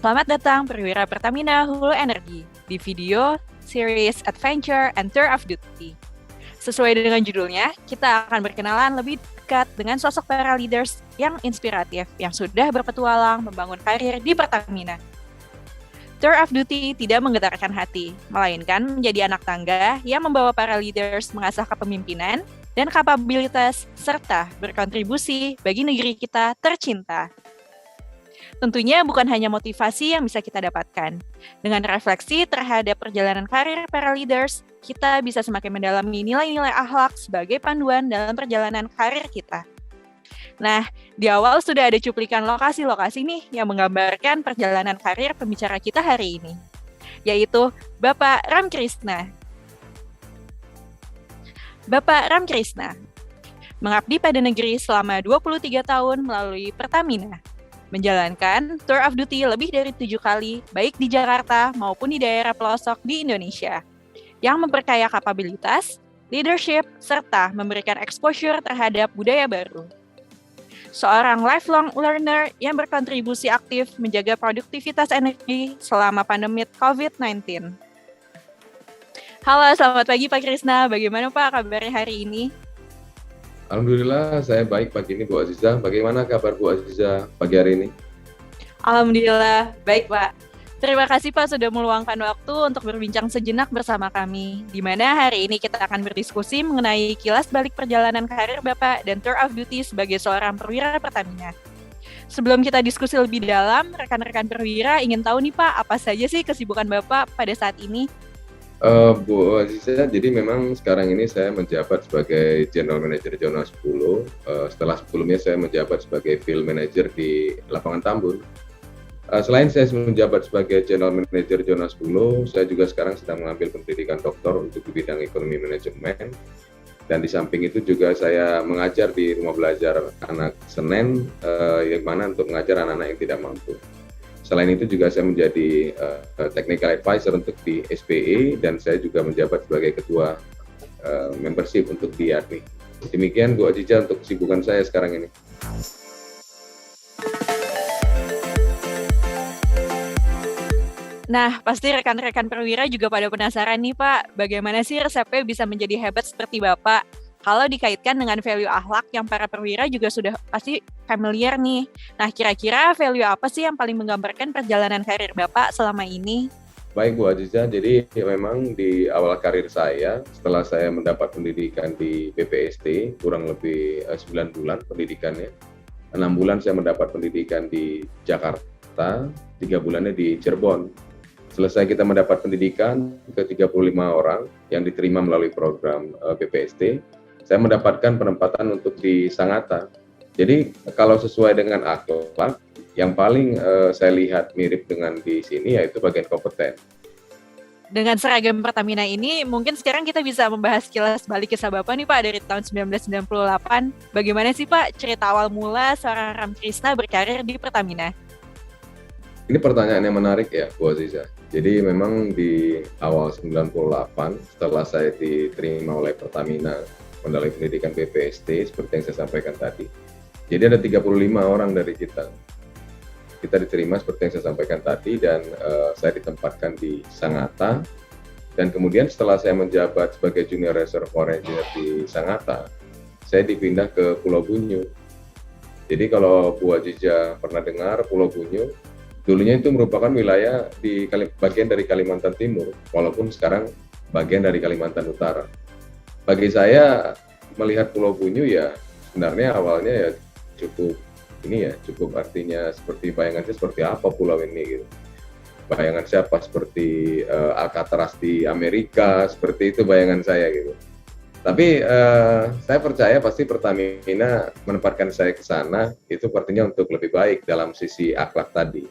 Selamat datang Perwira Pertamina Hulu Energi di video series Adventure and Tour of Duty. Sesuai dengan judulnya, kita akan berkenalan lebih dekat dengan sosok para leaders yang inspiratif yang sudah berpetualang membangun karir di Pertamina. Tour of Duty tidak menggetarkan hati, melainkan menjadi anak tangga yang membawa para leaders mengasah kepemimpinan dan kapabilitas serta berkontribusi bagi negeri kita tercinta. Tentunya bukan hanya motivasi yang bisa kita dapatkan. Dengan refleksi terhadap perjalanan karir para leaders, kita bisa semakin mendalami nilai-nilai akhlak sebagai panduan dalam perjalanan karir kita. Nah, di awal sudah ada cuplikan lokasi-lokasi nih yang menggambarkan perjalanan karir pembicara kita hari ini, yaitu Bapak Ramkrishna. Bapak Ramkrishna mengabdi pada negeri selama 23 tahun melalui Pertamina, menjalankan tour of duty lebih dari 7 kali, baik di Jakarta maupun di daerah pelosok di Indonesia, yang memperkaya kapabilitas, leadership, serta memberikan exposure terhadap budaya baru. Seorang lifelong learner yang berkontribusi aktif menjaga produktivitas energi selama pandemi COVID-19. Halo, selamat pagi Pak Krisna. Bagaimana Pak kabarnya hari ini? Alhamdulillah, saya baik pagi ini Bu Aziza. Bagaimana kabar Bu Aziza pagi hari ini? Alhamdulillah, baik Pak. Terima kasih Pak sudah meluangkan waktu untuk berbincang sejenak bersama kami, di mana hari ini kita akan berdiskusi mengenai kilas balik perjalanan karir Bapak dan tour of duty sebagai seorang perwira Pertamina. Sebelum kita diskusi lebih dalam, rekan-rekan perwira ingin tahu nih Pak, apa saja sih kesibukan Bapak pada saat ini? Bu Aziza, jadi memang sekarang ini saya menjabat sebagai General Manager Zona 10. Setelah sebelumnya saya menjabat sebagai Field Manager di Lapangan Tambun. Selain saya menjabat sebagai General Manager Zona 10, saya juga sekarang sedang mengambil pendidikan doktor untuk di bidang ekonomi manajemen. Dan di samping itu juga saya mengajar di rumah belajar anak Senen, yang mana untuk mengajar anak-anak yang tidak mampu. Selain itu juga saya menjadi technical advisor untuk di SPE, dan saya juga menjabat sebagai ketua membership untuk di ADMI. Demikian Bu Aziza untuk kesibukan saya sekarang ini. Nah, pasti rekan-rekan perwira juga pada penasaran nih Pak, bagaimana sih resepnya bisa menjadi hebat seperti Bapak? Kalau dikaitkan dengan value akhlak yang para perwira juga sudah pasti familiar nih. Nah, kira-kira value apa sih yang paling menggambarkan perjalanan karir Bapak selama ini? Baik Bu Aziza, jadi memang di awal karir saya, setelah saya mendapat pendidikan di PPST, kurang lebih 9 bulan pendidikannya. 6 bulan saya mendapat pendidikan di Jakarta, 3 bulannya di Cirebon. Selesai kita mendapat pendidikan ke 35 orang yang diterima melalui program PPST, saya mendapatkan penempatan untuk di Sangatta. Jadi kalau sesuai dengan akhlak, yang paling saya lihat mirip dengan di sini yaitu bagian kompeten. Dengan seragam Pertamina ini, mungkin sekarang kita bisa membahas kilas balik kisah Bapak nih Pak dari tahun 1998. Bagaimana sih Pak cerita awal mula seorang Ramkrishna berkarir di Pertamina? Ini pertanyaan yang menarik ya Bu Aziza. Jadi memang di awal 98 setelah saya diterima oleh Pertamina melalui pendidikan PPST seperti yang saya sampaikan tadi. Jadi ada 35 orang dari kita. Kita diterima seperti yang saya sampaikan tadi, dan saya ditempatkan di Sangatta. Dan kemudian setelah saya menjabat sebagai Junior Reservoir Engineer di Sangatta, saya dipindah ke Pulau Bunyu. Jadi kalau Bu Aziza pernah dengar Pulau Bunyu, dulunya itu merupakan wilayah di bagian dari Kalimantan Timur, walaupun sekarang bagian dari Kalimantan Utara. Bagi saya melihat Pulau Bunyu ya sebenarnya awalnya ya cukup artinya seperti bayangan saya seperti apa pulau ini gitu. Bayangan saya apa seperti Alcatraz di Amerika, seperti itu bayangan saya gitu. Tapi saya percaya pasti Pertamina menempatkan saya ke sana itu artinya untuk lebih baik dalam sisi akhlak tadi.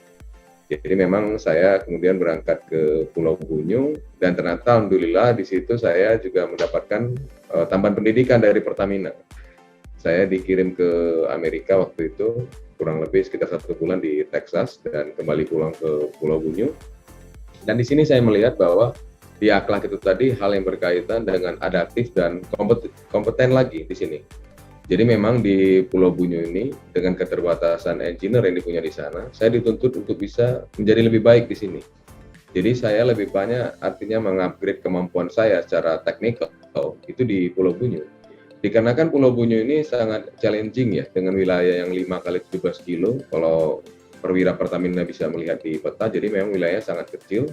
Jadi memang saya kemudian berangkat ke Pulau Bunyu, dan ternyata alhamdulillah di situ saya juga mendapatkan tambahan pendidikan dari Pertamina. Saya dikirim ke Amerika waktu itu kurang lebih sekitar 1 bulan di Texas dan kembali pulang ke Pulau Bunyu. Dan di sini saya melihat bahwa di akhlak itu tadi hal yang berkaitan dengan adaptif dan kompeten lagi di sini. Jadi memang di Pulau Bunyu ini dengan keterbatasan engineer yang dipunya di sana, saya dituntut untuk bisa menjadi lebih baik di sini. Jadi saya lebih banyak artinya mengupgrade kemampuan saya secara teknikal itu di Pulau Bunyu. Dikarenakan Pulau Bunyu ini sangat challenging ya dengan wilayah yang 5 kali 17 kilo. Kalau perwira Pertamina bisa melihat di peta, jadi memang wilayahnya sangat kecil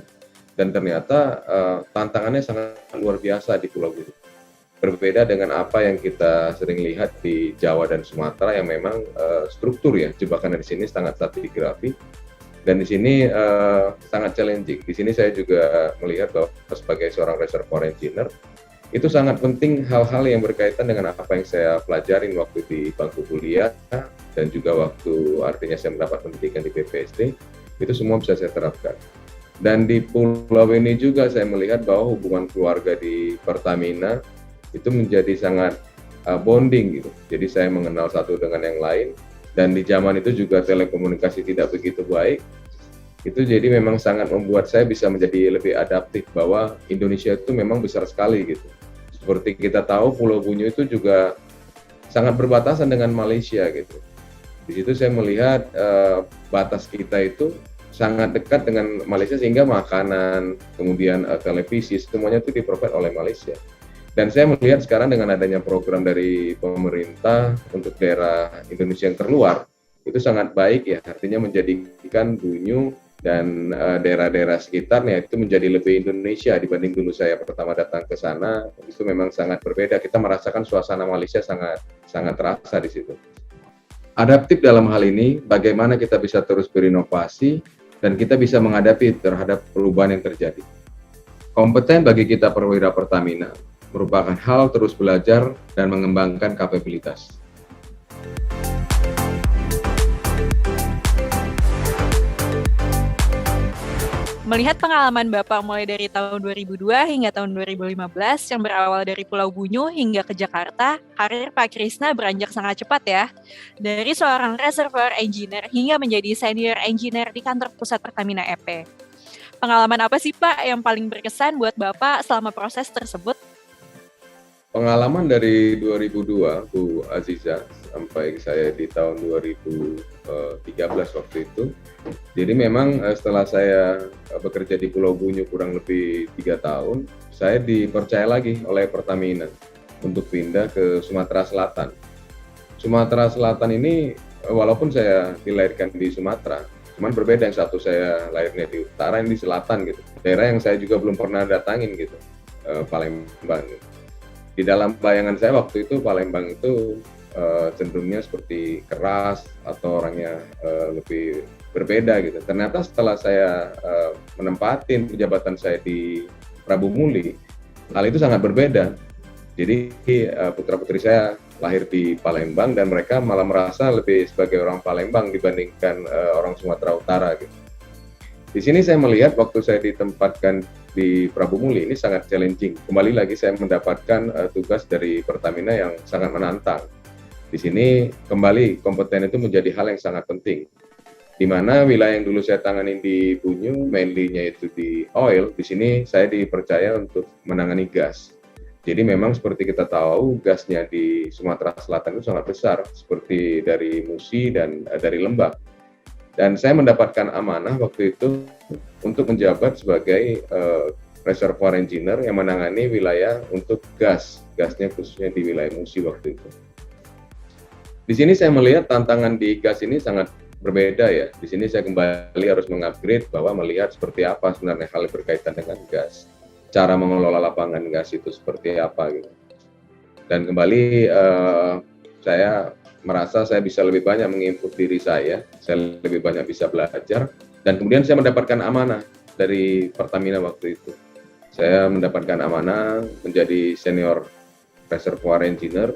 dan ternyata tantangannya sangat luar biasa di Pulau Bunyu. Berbeda dengan apa yang kita sering lihat di Jawa dan Sumatera yang memang struktur ya jebakan di sini sangat stratigrafi. Dan di sini sangat challenging. Di sini saya juga melihat bahwa sebagai seorang reservoir engineer, itu sangat penting hal-hal yang berkaitan dengan apa yang saya pelajarin waktu di bangku kuliah, dan juga waktu artinya saya mendapat pendidikan di PPSD, itu semua bisa saya terapkan. Dan di pulau ini juga saya melihat bahwa hubungan keluarga di Pertamina itu menjadi sangat bonding gitu. Jadi saya mengenal satu dengan yang lain. Dan di zaman itu juga telekomunikasi tidak begitu baik, itu jadi memang sangat membuat saya bisa menjadi lebih adaptif bahwa Indonesia itu memang besar sekali gitu. Seperti kita tahu Pulau Bunyu itu juga sangat berbatasan dengan Malaysia gitu. Di situ saya melihat batas kita itu sangat dekat dengan Malaysia sehingga makanan, kemudian televisi semuanya itu di-provide oleh Malaysia. Dan saya melihat sekarang dengan adanya program dari pemerintah untuk daerah Indonesia yang terluar, itu sangat baik ya, artinya menjadikan Bunyu dan daerah-daerah sekitarnya itu menjadi lebih Indonesia dibanding dulu saya pertama datang ke sana, itu memang sangat berbeda. Kita merasakan suasana Malaysia sangat terasa di situ. Adaptif dalam hal ini, bagaimana kita bisa terus berinovasi dan kita bisa menghadapi terhadap perubahan yang terjadi. Kompeten bagi kita perwira Pertamina merupakan hal terus belajar dan mengembangkan kapabilitas. Melihat pengalaman Bapak mulai dari tahun 2002 hingga tahun 2015 yang berawal dari Pulau Bunyu hingga ke Jakarta, karir Pak Krisna beranjak sangat cepat ya. Dari seorang reservoir engineer hingga menjadi senior engineer di kantor pusat Pertamina EP. Pengalaman apa sih Pak yang paling berkesan buat Bapak selama proses tersebut? Pengalaman dari 2002, Bu Aziza, sampai saya di tahun 2013 waktu itu. Jadi memang setelah saya bekerja di Pulau Bunyu kurang lebih 3 tahun, saya dipercaya lagi oleh Pertamina untuk pindah ke Sumatera Selatan. Sumatera Selatan ini, walaupun saya dilahirkan di Sumatera, cuman berbeda, yang satu saya lahirnya di utara, yang di selatan gitu. Daerah yang saya juga belum pernah datangin gitu, Palembang gitu. Di dalam bayangan saya waktu itu Palembang itu cenderungnya seperti keras atau orangnya lebih berbeda gitu. Ternyata setelah saya menempatin jabatan saya di Prabu Muli, hal itu sangat berbeda. Jadi putra-putri saya lahir di Palembang dan mereka malah merasa lebih sebagai orang Palembang dibandingkan orang Sumatera Utara gitu. Di sini saya melihat waktu saya ditempatkan di Prabu Muli ini sangat challenging. Kembali lagi saya mendapatkan tugas dari Pertamina yang sangat menantang. Di sini kembali kompeten itu menjadi hal yang sangat penting. Di mana wilayah yang dulu saya tangani di Bunyu, mainly-nya itu di oil, di sini saya dipercaya untuk menangani gas. Jadi memang seperti kita tahu gasnya di Sumatera Selatan itu sangat besar, seperti dari Musi dan dari Lembak. Dan saya mendapatkan amanah waktu itu untuk menjabat sebagai reservoir engineer yang menangani wilayah untuk gasnya khususnya di wilayah Musi waktu itu. Di sini saya melihat tantangan di gas ini sangat berbeda ya. Di sini saya kembali harus mengupgrade bahwa melihat seperti apa sebenarnya hal berkaitan dengan gas, cara mengelola lapangan gas itu seperti apa gitu. Dan kembali saya merasa saya bisa lebih banyak menginput diri saya lebih banyak bisa belajar, dan kemudian saya mendapatkan amanah dari Pertamina waktu itu. Saya mendapatkan amanah menjadi senior reservoir engineer,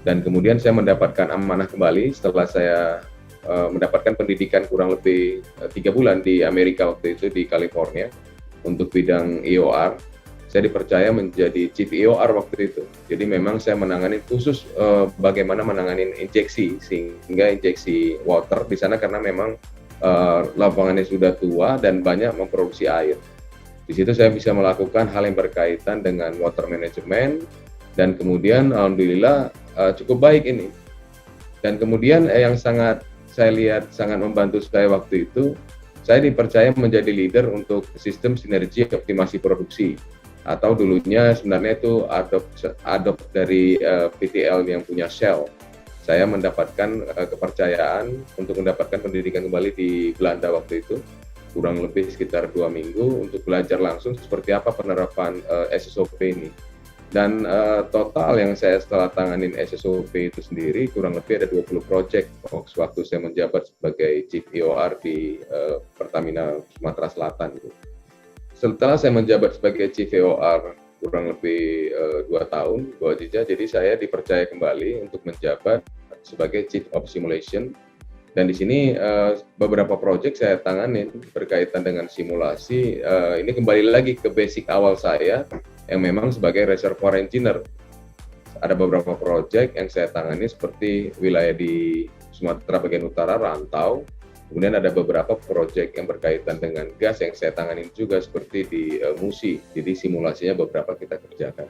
dan kemudian saya mendapatkan amanah kembali setelah saya mendapatkan pendidikan kurang lebih 3 bulan di Amerika waktu itu di California untuk bidang EOR. Saya dipercaya menjadi Chief EOR waktu itu. Jadi memang saya menangani khusus bagaimana menangani injeksi, sehingga injeksi water di sana karena memang lapangannya sudah tua dan banyak memproduksi air. Di situ saya bisa melakukan hal yang berkaitan dengan water management, dan kemudian alhamdulillah cukup baik ini. Dan kemudian yang sangat saya lihat sangat membantu saya waktu itu, saya dipercaya menjadi leader untuk sistem sinergi optimasi produksi, atau dulunya sebenarnya itu adopt dari PTL yang punya Shell. Saya mendapatkan kepercayaan untuk mendapatkan pendidikan kembali di Belanda waktu itu, kurang lebih sekitar 2 minggu untuk belajar langsung seperti apa penerapan SSOP ini. Dan total yang saya setelah tanganin SSOP itu sendiri kurang lebih ada 20 project waktu saya menjabat sebagai Chief EOR di Pertamina Sumatera Selatan. Setelah saya menjabat sebagai Chief EOR kurang lebih 2 tahun, jadi saya dipercaya kembali untuk menjabat sebagai Chief of Simulation. Dan di sini beberapa proyek saya tanganin berkaitan dengan simulasi. Ini kembali lagi ke basic awal saya yang memang sebagai reservoir engineer. Ada beberapa proyek yang saya tangani seperti wilayah di Sumatera bagian utara, Rantau. Kemudian ada beberapa proyek yang berkaitan dengan gas yang saya tangani juga seperti di Musi. Jadi simulasinya beberapa kita kerjakan.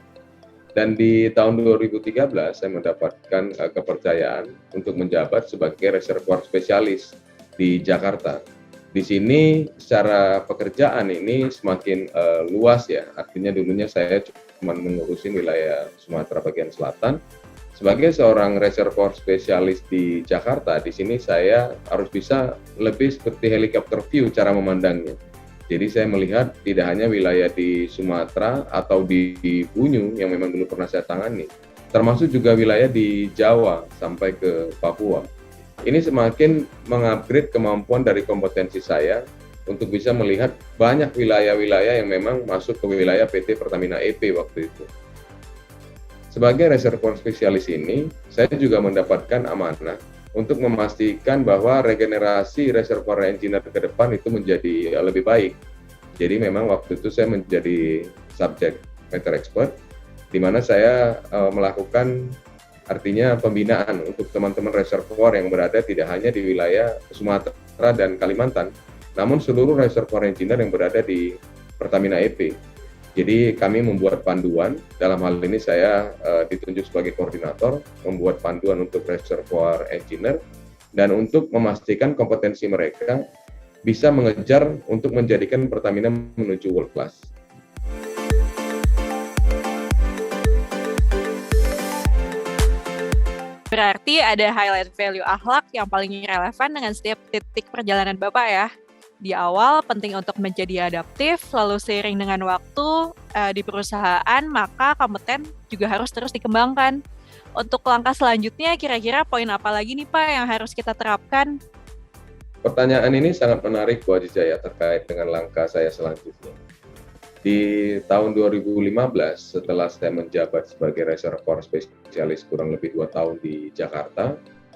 Dan di tahun 2013 saya mendapatkan kepercayaan untuk menjabat sebagai reservoir spesialis di Jakarta. Di sini secara pekerjaan ini semakin luas ya, artinya dulunya saya cuma mengurusin wilayah Sumatera bagian selatan. Sebagai seorang reservoir spesialis di Jakarta, di sini saya harus bisa lebih seperti helikopter view cara memandangnya. Jadi saya melihat tidak hanya wilayah di Sumatera atau di Bunyu yang memang dulu pernah saya tangani, termasuk juga wilayah di Jawa sampai ke Papua. Ini semakin mengupgrade kemampuan dari kompetensi saya untuk bisa melihat banyak wilayah-wilayah yang memang masuk ke wilayah PT Pertamina EP waktu itu. Sebagai reservoir spesialis ini, saya juga mendapatkan amanah untuk memastikan bahwa regenerasi reservoir engineer ke depan itu menjadi lebih baik. Jadi memang waktu itu saya menjadi subject matter expert, di mana saya melakukan artinya pembinaan untuk teman-teman reservoir yang berada tidak hanya di wilayah Sumatera dan Kalimantan, namun seluruh reservoir engineer yang berada di Pertamina EP. Jadi kami membuat panduan, dalam hal ini saya ditunjuk sebagai koordinator, membuat panduan untuk reservoir engineer, dan untuk memastikan kompetensi mereka bisa mengejar untuk menjadikan Pertamina menuju world class. Berarti ada highlight value akhlak yang paling relevan dengan setiap titik perjalanan Bapak ya. Di awal penting untuk menjadi adaptif, lalu seiring dengan waktu di perusahaan, maka kompeten juga harus terus dikembangkan. Untuk langkah selanjutnya, kira-kira poin apa lagi nih Pak yang harus kita terapkan? Pertanyaan ini sangat menarik Bu Adijaya terkait dengan langkah saya selanjutnya. Di tahun 2015, setelah saya menjabat sebagai reservoir spesialis kurang lebih 2 tahun di Jakarta,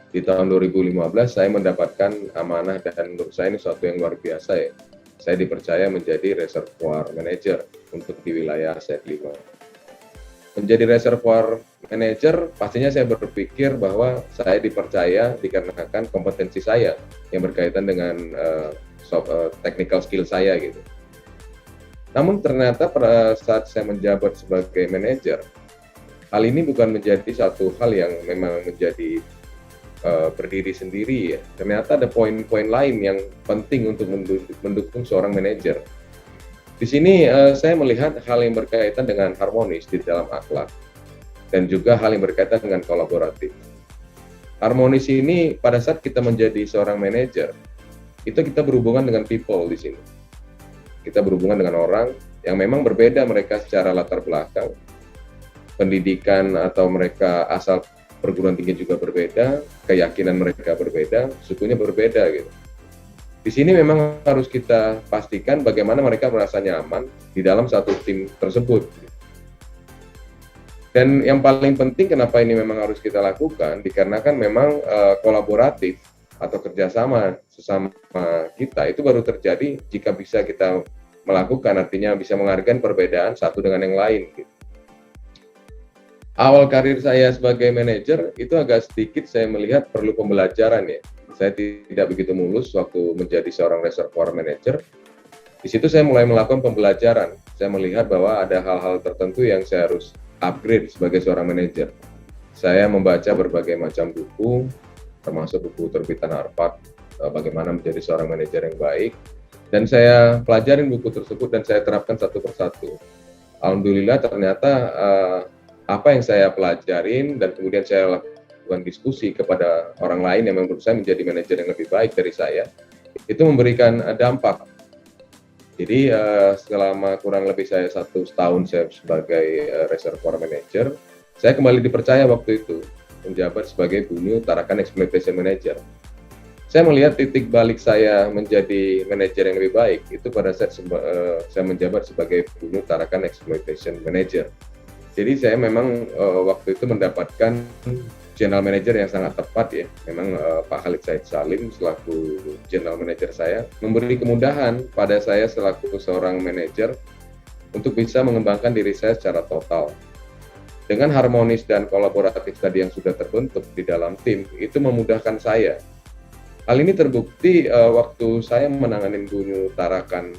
di tahun 2015 saya mendapatkan amanah dan menurut saya ini suatu yang luar biasa ya. Saya dipercaya menjadi reservoir manager untuk di wilayah Set 5. Menjadi reservoir manager pastinya saya berpikir bahwa saya dipercaya dikarenakan kompetensi saya yang berkaitan dengan technical skill saya gitu. Namun ternyata pada saat saya menjabat sebagai manajer, hal ini bukan menjadi satu hal yang memang menjadi berdiri sendiri ya. Ternyata ada poin-poin lain yang penting untuk mendukung seorang manajer. Di sini saya melihat hal yang berkaitan dengan harmonis di dalam akhlak dan juga hal yang berkaitan dengan kolaboratif. Harmonis ini pada saat kita menjadi seorang manajer, itu kita berhubungan dengan people di sini. Kita berhubungan dengan orang yang memang berbeda mereka secara latar belakang, pendidikan atau mereka asal perguruan tinggi juga berbeda, keyakinan mereka berbeda, sukunya berbeda gitu. Di sini memang harus kita pastikan bagaimana mereka merasa nyaman di dalam satu tim tersebut. Dan yang paling penting kenapa ini memang harus kita lakukan, dikarenakan memang kolaboratif atau kerjasama sesama kita itu baru terjadi jika bisa kita melakukan, artinya bisa menghargai perbedaan satu dengan yang lain gitu. Awal karir saya sebagai manajer itu agak sedikit saya melihat perlu pembelajaran ya. Saya tidak begitu mulus waktu menjadi seorang reservoir manager. Di situ saya mulai melakukan pembelajaran. Saya melihat bahwa ada hal-hal tertentu yang saya harus upgrade sebagai seorang manajer. Saya membaca berbagai macam buku, termasuk buku terbitan Harvard, bagaimana menjadi seorang manajer yang baik. Dan saya pelajarin buku tersebut dan saya terapkan satu persatu. Alhamdulillah ternyata apa yang saya pelajarin dan kemudian saya lakukan diskusi kepada orang lain yang menurut saya menjadi manajer yang lebih baik dari saya, itu memberikan dampak. Jadi selama kurang lebih saya 1 tahun saya sebagai reservoir manager, saya kembali dipercaya waktu itu menjabat sebagai Bunyu Tarakan Exploitation Manager. Saya melihat titik balik saya menjadi manajer yang lebih baik itu pada saat saya menjabat sebagai Bunyu Tarakan Exploitation Manager. Jadi saya memang waktu itu mendapatkan general manager yang sangat tepat ya. Memang Pak Khalid Said Salim selaku general manager saya memberi kemudahan pada saya selaku seorang manajer untuk bisa mengembangkan diri saya secara total. Dengan harmonis dan kolaboratif tadi yang sudah terbentuk di dalam tim, itu memudahkan saya. Hal ini terbukti waktu saya menangani Bunyu Tarakan,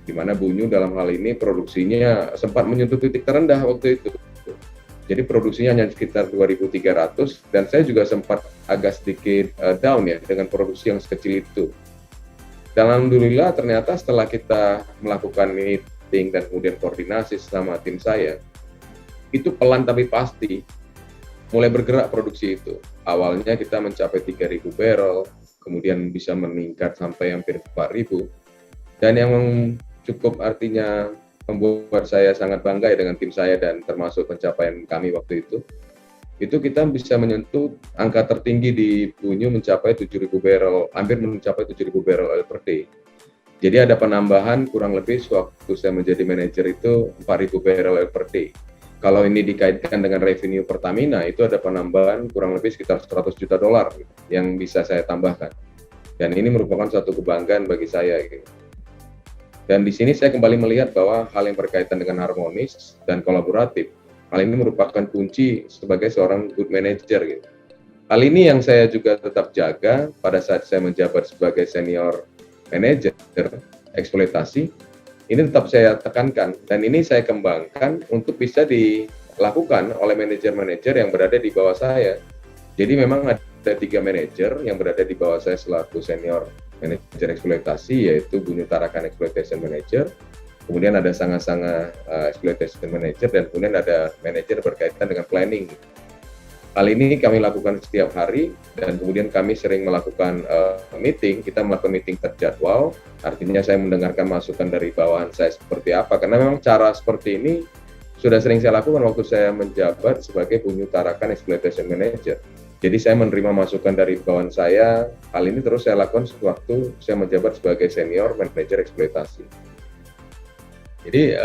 di mana Bunyu dalam hal ini produksinya sempat menyentuh titik terendah waktu itu. Jadi produksinya hanya sekitar 2.300 dan saya juga sempat agak sedikit down ya dengan produksi yang sekecil itu. Dan alhamdulillah ternyata setelah kita melakukan meeting dan kemudian koordinasi sama tim saya, itu pelan tapi pasti mulai bergerak produksi itu. Awalnya kita mencapai 3.000 barrel, kemudian bisa meningkat sampai hampir 4.000. Dan yang cukup artinya membuat saya sangat bangga ya dengan tim saya dan termasuk pencapaian kami waktu itu kita bisa menyentuh angka tertinggi di Bunyu mencapai 7.000 barrel, hampir mencapai 7.000 barrel oil per day. Jadi ada penambahan kurang lebih waktu saya menjadi manajer itu 4.000 barrel oil per day. Kalau ini dikaitkan dengan revenue Pertamina, itu ada penambahan kurang lebih sekitar $100 juta yang bisa saya tambahkan. Dan ini merupakan suatu kebanggaan bagi saya. Dan di sini saya kembali melihat bahwa hal yang berkaitan dengan harmonis dan kolaboratif, hal ini merupakan kunci sebagai seorang good manager. Hal ini yang saya juga tetap jaga pada saat saya menjabat sebagai senior manager eksploitasi. Ini tetap saya tekankan dan ini saya kembangkan untuk bisa dilakukan oleh manajer-manajer yang berada di bawah saya. Jadi memang ada 3 manajer yang berada di bawah saya selaku senior manajer eksploitasi, yaitu Bunyu Tarakan Exploitation Manager, kemudian ada Sanga-Sanga Exploitation Manager, dan kemudian ada manajer berkaitan dengan planning. Hal ini kami lakukan setiap hari, dan kemudian kami sering melakukan meeting. Kita melakukan meeting terjadwal, artinya saya mendengarkan masukan dari bawahan saya seperti apa, karena memang cara seperti ini sudah sering saya lakukan waktu saya menjabat sebagai Bunyu Tarakan Exploitation Manager. Jadi saya menerima masukan dari bawahan saya, hal ini terus saya lakukan sewaktu saya menjabat sebagai senior manajer eksploitasi. Jadi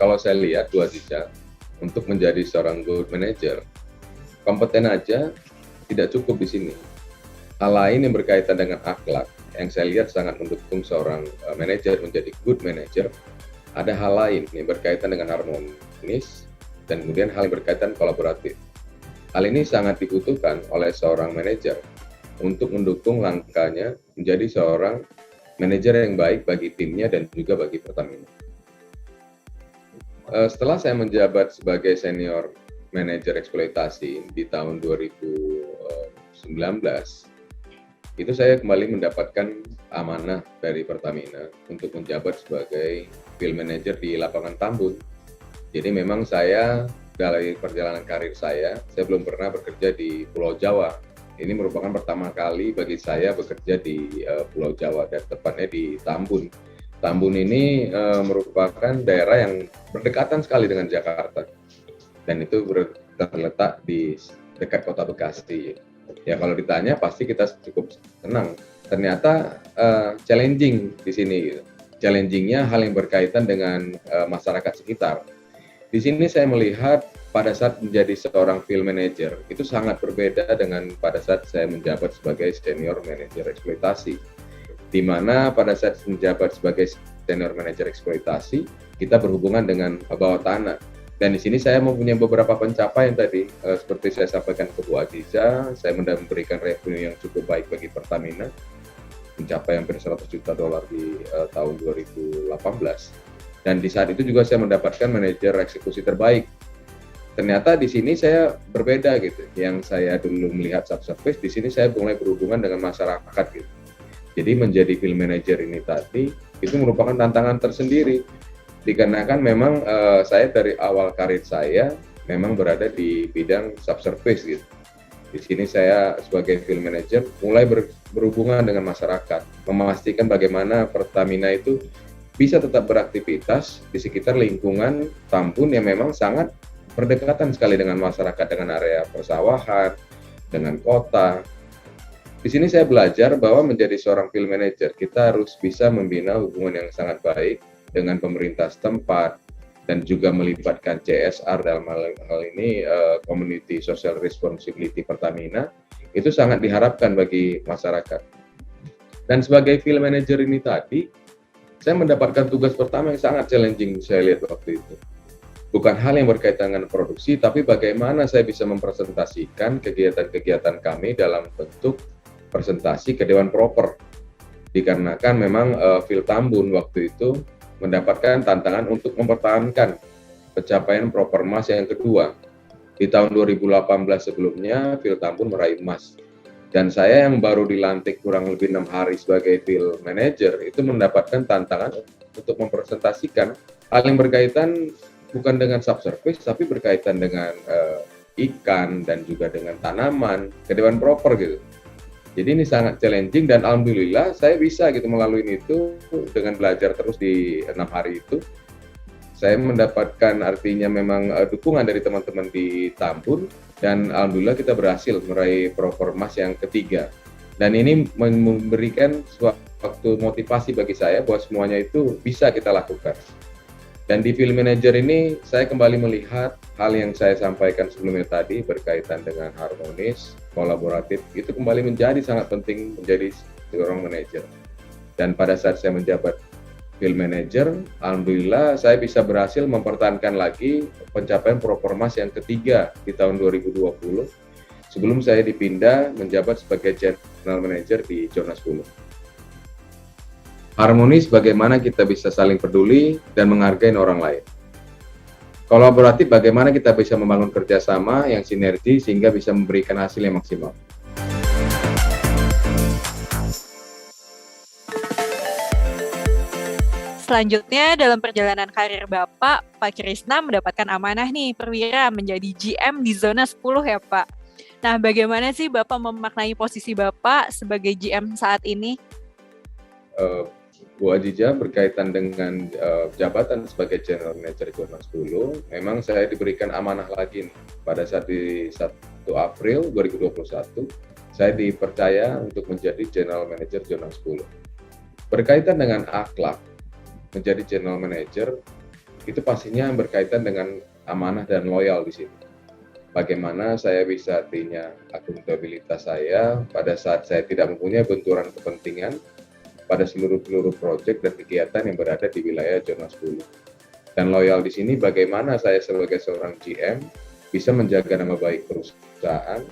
kalau saya lihat Bu Aziza, untuk menjadi seorang good manager, kompeten aja tidak cukup di sini. Hal lain yang berkaitan dengan akhlak, yang saya lihat sangat mendukung seorang manajer menjadi good manager, ada hal lain yang berkaitan dengan harmonis, dan kemudian hal yang berkaitan kolaboratif. Hal ini sangat dibutuhkan oleh seorang manajer untuk mendukung langkahnya menjadi seorang manajer yang baik bagi timnya dan juga bagi Pertamina. Setelah saya menjabat sebagai senior manajer eksploitasi di tahun 2019, itu saya kembali mendapatkan amanah dari Pertamina untuk menjabat sebagai field manager di lapangan Tambun. Jadi memang saya dari perjalanan karir saya belum pernah bekerja di Pulau Jawa. Ini merupakan pertama kali bagi saya bekerja di Pulau Jawa dan tepatnya di Tambun. Tambun ini merupakan daerah yang berdekatan sekali dengan Jakarta dan itu terletak di dekat kota Bekasi. Ya kalau ditanya pasti kita cukup senang. Ternyata challenging di sini. Gitu. Challengingnya hal yang berkaitan dengan masyarakat sekitar. Di sini saya melihat pada saat menjadi seorang field manager itu sangat berbeda dengan pada saat saya menjabat sebagai senior manager eksploitasi. Di mana pada saat menjabat sebagai senior manager eksploitasi kita berhubungan dengan bawah tanah. Dan di sini saya mempunyai beberapa pencapaian tadi seperti saya sampaikan ke Bu Aziza, saya memberikan revenue yang cukup baik bagi Pertamina, mencapai hampir $100 juta di tahun 2018. Dan di saat itu juga saya mendapatkan manajer eksekusi terbaik Ternyata di sini saya berbeda gitu. Yang saya dulu melihat subsurface, di sini saya mulai berhubungan dengan masyarakat gitu. Jadi menjadi field manager ini tadi itu merupakan tantangan tersendiri. Dikarenakan memang saya dari awal karir saya memang berada di bidang subsurface gitu. Di sini saya sebagai field manager mulai berhubungan dengan masyarakat, memastikan bagaimana Pertamina itu bisa tetap beraktivitas di sekitar lingkungan Tambun yang memang sangat berdekatan sekali dengan masyarakat, dengan area persawahan, dengan kota. Di sini saya belajar bahwa menjadi seorang field manager, kita harus bisa membina hubungan yang sangat baik dengan pemerintah setempat, dan juga melibatkan CSR dalam hal ini Community Social Responsibility Pertamina, itu sangat diharapkan bagi masyarakat. Dan sebagai field manager ini tadi, saya mendapatkan tugas pertama yang sangat challenging saya lihat waktu itu. Bukan hal yang berkaitan dengan produksi, tapi bagaimana saya bisa mempresentasikan kegiatan-kegiatan kami dalam bentuk presentasi ke Dewan Proper. Dikarenakan memang Field Tambun waktu itu mendapatkan tantangan untuk mempertahankan pencapaian Propermas yang kedua. Di tahun 2018 sebelumnya, Field Tambun meraih emas. Dan saya yang baru dilantik kurang lebih 6 hari sebagai field manager, itu mendapatkan tantangan untuk mempresentasikan hal yang berkaitan bukan dengan subsurface, tapi berkaitan dengan ikan dan juga dengan tanaman ke Dewan Proper gitu. Jadi ini sangat challenging dan alhamdulillah saya bisa gitu melalui itu dengan belajar terus di 6 hari itu. Saya mendapatkan artinya memang dukungan dari teman-teman di Tambun dan alhamdulillah kita berhasil meraih Propermas yang ketiga. Dan ini memberikan suatu motivasi bagi saya bahwa semuanya itu bisa kita lakukan. Dan di field manager ini saya kembali melihat hal yang saya sampaikan sebelumnya tadi berkaitan dengan harmonis, kolaboratif, itu kembali menjadi sangat penting menjadi seorang manajer. Dan pada saat saya menjabat field manager, alhamdulillah saya bisa berhasil mempertahankan lagi pencapaian Propermas yang ketiga di tahun 2020 sebelum saya dipindah menjabat sebagai general manager di zona 10. Harmonis, bagaimana kita bisa saling peduli dan menghargai orang lain. Kolaboratif, bagaimana kita bisa membangun kerjasama yang sinergi sehingga bisa memberikan hasil yang maksimal. Selanjutnya, dalam perjalanan karir Bapak, Pak Krisna mendapatkan amanah nih perwira menjadi GM di zona 10 ya Pak. Nah, bagaimana sih Bapak memaknai posisi Bapak sebagai GM saat ini? Bu Ajija, berkaitan dengan jabatan sebagai General Manager Zona 10, memang saya diberikan amanah lagi nih. Pada saat di 1 April 2021, saya dipercaya untuk menjadi General Manager Zona 10. Berkaitan dengan akhlak, menjadi General Manager, itu pastinya berkaitan dengan amanah dan loyal di sini. Bagaimana saya bisa artinya akuntabilitas saya pada saat saya tidak mempunyai benturan kepentingan pada seluruh proyek dan kegiatan yang berada di wilayah zona 10. Dan loyal di sini bagaimana saya sebagai seorang GM bisa menjaga nama baik perusahaan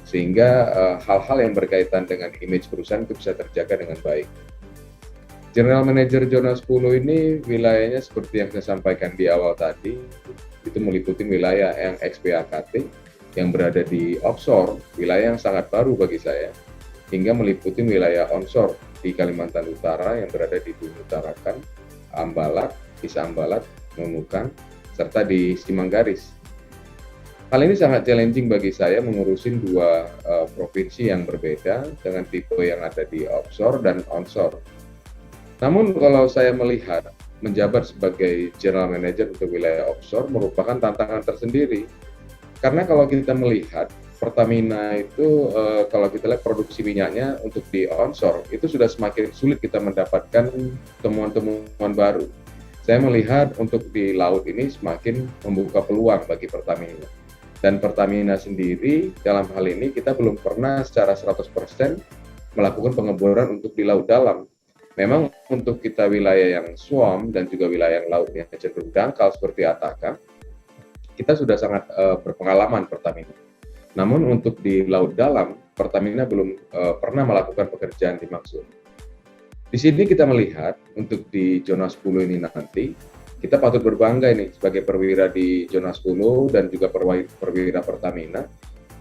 sehingga hal-hal yang berkaitan dengan image perusahaan itu bisa terjaga dengan baik. General Manager zona 10 ini wilayahnya seperti yang saya sampaikan di awal tadi, itu meliputi wilayah yang XPAKT yang berada di offshore, wilayah yang sangat baru bagi saya, hingga meliputi wilayah onshore di Kalimantan Utara yang berada di Bumi Tarakan, Ambalat, Desa Ambalat, Nunukan, serta di Simanggaris. Hal ini sangat challenging bagi saya mengurusin dua provinsi yang berbeda dengan tipe yang ada di offshore dan onshore. Namun kalau saya melihat menjabat sebagai General Manager untuk wilayah offshore merupakan tantangan tersendiri. Karena kalau kita melihat Pertamina itu kalau kita lihat produksi minyaknya untuk di onshore itu sudah semakin sulit kita mendapatkan temuan-temuan baru. Saya melihat untuk di laut ini semakin membuka peluang bagi Pertamina. Dan Pertamina sendiri dalam hal ini kita belum pernah secara 100% melakukan pengeboran untuk di laut dalam. Memang untuk kita wilayah yang swamp dan juga wilayah yang lautnya cenderung dangkal seperti Ataka, kita sudah sangat berpengalaman Pertamina. Namun untuk di laut dalam, Pertamina belum pernah melakukan pekerjaan dimaksud. Di sini kita melihat untuk di zona 10 ini nanti, kita patut berbangga ini sebagai perwira di zona 10 dan juga perwira Pertamina.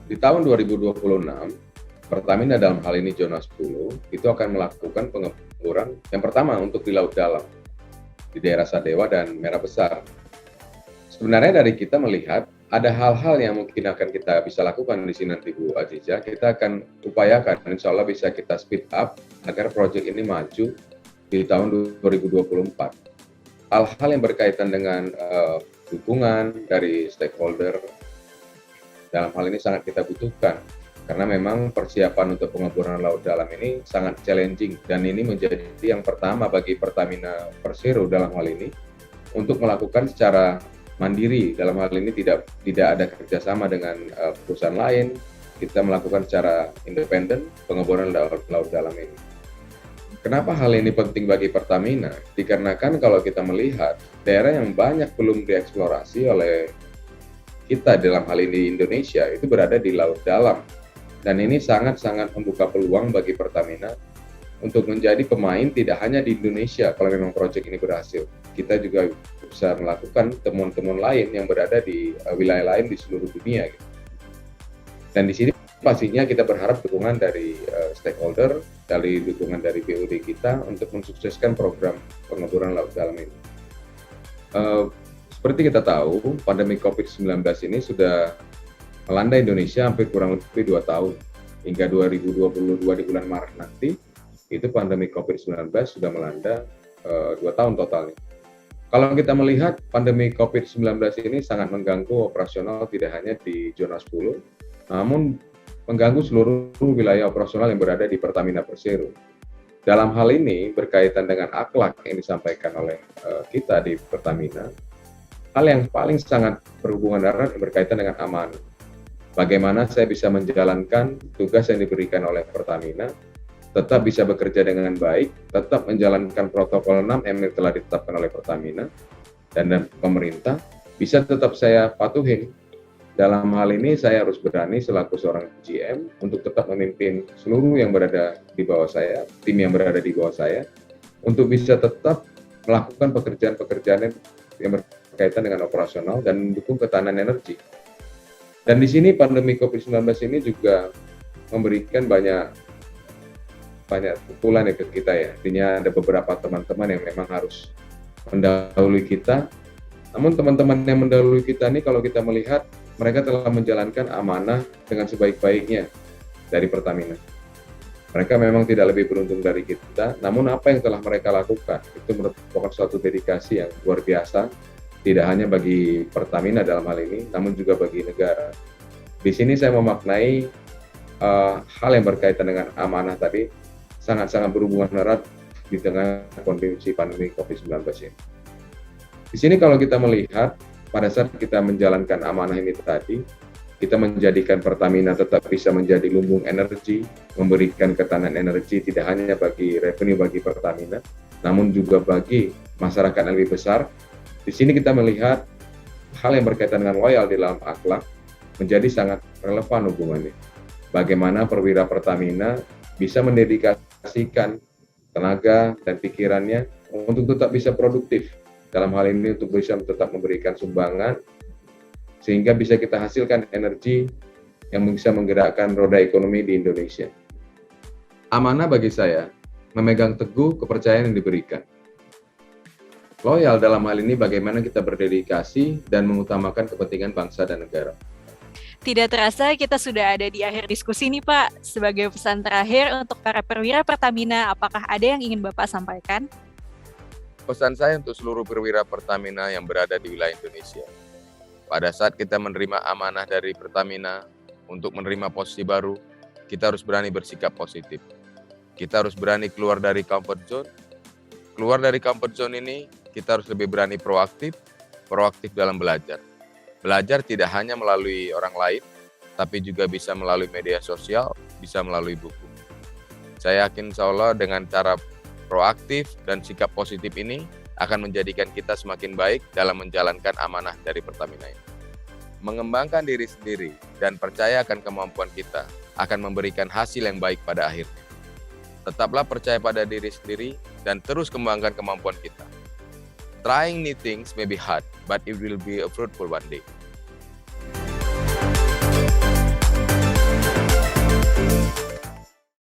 Di tahun 2026, Pertamina dalam hal ini zona 10 itu akan melakukan pengemburan yang pertama untuk di laut dalam di daerah Sadewa dan Merah Besar. Sebenarnya dari kita melihat ada hal-hal yang mungkin akan kita bisa lakukan di sini nanti Bu Aziza. Kita akan upayakan, insya Allah bisa kita speed up agar proyek ini maju di tahun 2024. Hal-hal yang berkaitan dengan dukungan dari stakeholder dalam hal ini sangat kita butuhkan karena memang persiapan untuk pengemburan laut dalam ini sangat challenging dan ini menjadi yang pertama bagi Pertamina Persero dalam hal ini untuk melakukan secara mandiri. Dalam hal ini tidak ada kerjasama dengan perusahaan lain, kita melakukan secara independen pengemburan laut dalam ini. Kenapa hal ini penting bagi Pertamina? Dikarenakan kalau kita melihat daerah yang banyak belum dieksplorasi oleh kita dalam hal ini di Indonesia itu berada di laut dalam. Dan ini sangat-sangat membuka peluang bagi Pertamina untuk menjadi pemain tidak hanya di Indonesia kalau memang proyek ini berhasil. Kita juga bisa melakukan temuan-temuan lain yang berada di wilayah lain di seluruh dunia. Dan di sini pastinya kita berharap dukungan dari stakeholder, dari dukungan dari BUD kita untuk mensukseskan program pengemburan laut dalam ini. Seperti kita tahu, pandemi COVID-19 ini sudah melanda Indonesia hampir kurang lebih 2 tahun. Hingga 2022 di bulan Maret nanti, itu pandemi COVID-19 sudah melanda 2 tahun totalnya. Kalau kita melihat pandemi COVID-19 ini sangat mengganggu operasional tidak hanya di zona 10, namun mengganggu seluruh wilayah operasional yang berada di Pertamina Persero. Dalam hal ini berkaitan dengan akhlak yang disampaikan oleh kita di Pertamina, hal yang paling sangat berhubungan erat berkaitan dengan amanah. Bagaimana saya bisa menjalankan tugas yang diberikan oleh Pertamina, tetap bisa bekerja dengan baik, tetap menjalankan protokol 6M yang telah ditetapkan oleh Pertamina dan pemerintah, bisa tetap saya patuhin. Dalam hal ini saya harus berani selaku seorang GM untuk tetap memimpin seluruh yang berada di bawah saya, tim yang berada di bawah saya, untuk bisa tetap melakukan pekerjaan-pekerjaan yang berkaitan dengan operasional dan mendukung ketahanan energi. Dan di sini pandemi COVID-19 ini juga memberikan banyak pukulan ya ke kita ya. Artinya ada beberapa teman-teman yang memang harus mendahului kita. Namun teman-teman yang mendahului kita ini kalau kita melihat mereka telah menjalankan amanah dengan sebaik-baiknya dari Pertamina. Mereka memang tidak lebih beruntung dari kita, namun apa yang telah mereka lakukan itu merupakan suatu dedikasi yang luar biasa, tidak hanya bagi Pertamina dalam hal ini, namun juga bagi negara. Di sini saya memaknai hal yang berkaitan dengan amanah tadi sangat-sangat berhubungan erat di tengah kondisi pandemi COVID-19 ini. Di sini kalau kita melihat pada saat kita menjalankan amanah ini tadi, kita menjadikan Pertamina tetap bisa menjadi lumbung energi, memberikan ketahanan energi tidak hanya bagi revenue bagi Pertamina, namun juga bagi masyarakat yang lebih besar. Di sini kita melihat hal yang berkaitan dengan loyal di dalam akhlak menjadi sangat relevan hubungannya. Bagaimana perwira Pertamina bisa mendedikasikan tenaga dan pikirannya untuk tetap bisa produktif. Dalam hal ini untuk bisa tetap memberikan sumbangan sehingga bisa kita hasilkan energi yang bisa menggerakkan roda ekonomi di Indonesia. Amanah bagi saya memegang teguh kepercayaan yang diberikan. Loyal dalam hal ini bagaimana kita berdedikasi dan mengutamakan kepentingan bangsa dan negara. Tidak terasa kita sudah ada di akhir diskusi nih Pak. Sebagai pesan terakhir untuk para perwira Pertamina, apakah ada yang ingin Bapak sampaikan? Pesan saya untuk seluruh perwira Pertamina yang berada di wilayah Indonesia. Pada saat kita menerima amanah dari Pertamina untuk menerima posisi baru, kita harus berani bersikap positif. Kita harus berani keluar dari comfort zone. Keluar dari comfort zone ini, kita harus lebih berani proaktif dalam belajar. Belajar tidak hanya melalui orang lain, tapi juga bisa melalui media sosial, bisa melalui buku. Saya yakin insya Allah dengan cara proaktif dan sikap positif ini akan menjadikan kita semakin baik dalam menjalankan amanah dari Pertamina ini. Mengembangkan diri sendiri dan percaya akan kemampuan kita akan memberikan hasil yang baik pada akhirnya. Tetaplah percaya pada diri sendiri dan terus kembangkan kemampuan kita. Trying new things may be hard, but it will be fruitful one day.